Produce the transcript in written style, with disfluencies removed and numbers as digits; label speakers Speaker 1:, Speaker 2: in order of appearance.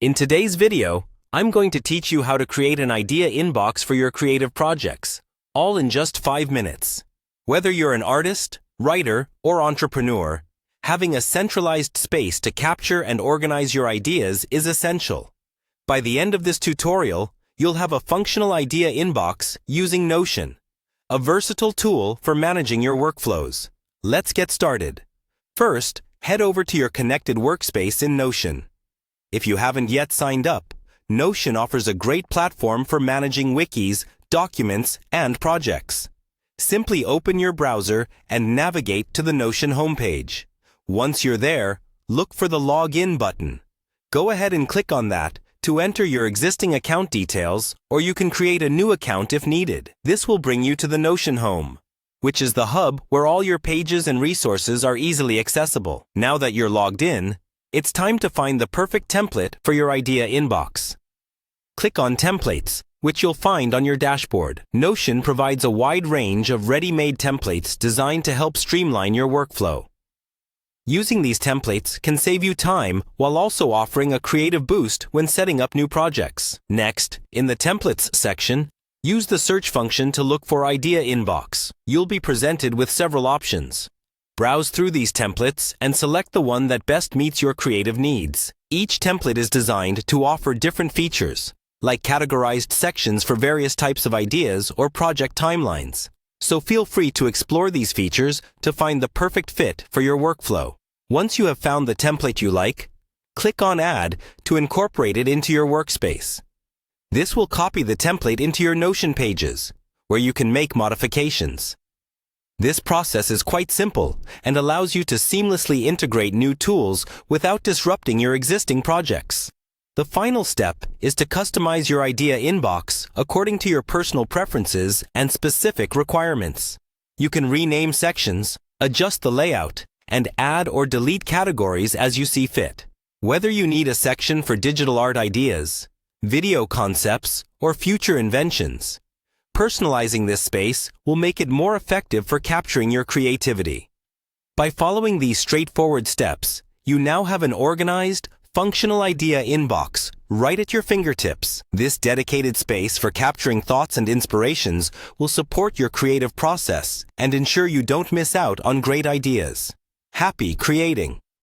Speaker 1: In today's video, I'm going to teach you how to create an idea inbox for your creative projects, all in just 5 minutes. Whether you're an artist, writer, or entrepreneur, having a centralized space to capture and organize your ideas is essential. By the end of this tutorial, you'll have a functional idea inbox using Notion, a versatile tool for managing your workflows. Let's get started. First, head over to your connected workspace in Notion. If you haven't yet signed up, Notion offers a great platform for managing wikis, documents, and projects. Simply open your browser and navigate to the Notion homepage. Once you're there, look for the Login button. Go ahead and click on that to enter your existing account details, or you can create a new account if needed. This will bring you to the Notion home, which is the hub where all your pages and resources are easily accessible. Now that you're logged in, it's time to find the perfect template for your idea inbox. Click on Templates, which you'll find on your dashboard. Notion provides a wide range of ready-made templates designed to help streamline your workflow. Using these templates can save you time while also offering a creative boost when setting up new projects. Next, in the Templates section, use the search function to look for Idea Inbox. You'll be presented with several options. Browse through these templates and select the one that best meets your creative needs. Each template is designed to offer different features, like categorized sections for various types of ideas or project timelines. So feel free to explore these features to find the perfect fit for your workflow. Once you have found the template you like, click on Add to incorporate it into your workspace. This will copy the template into your Notion pages, where you can make modifications. This process is quite simple and allows you to seamlessly integrate new tools without disrupting your existing projects. The final step is to customize your idea inbox according to your personal preferences and specific requirements. You can rename sections, adjust the layout, and add or delete categories as you see fit. Whether you need a section for digital art ideas, video concepts, or future inventions, personalizing this space will make it more effective for capturing your creativity. By following these straightforward steps, you now have an organized, functional idea inbox right at your fingertips. This dedicated space for capturing thoughts and inspirations will support your creative process and ensure you don't miss out on great ideas. Happy creating!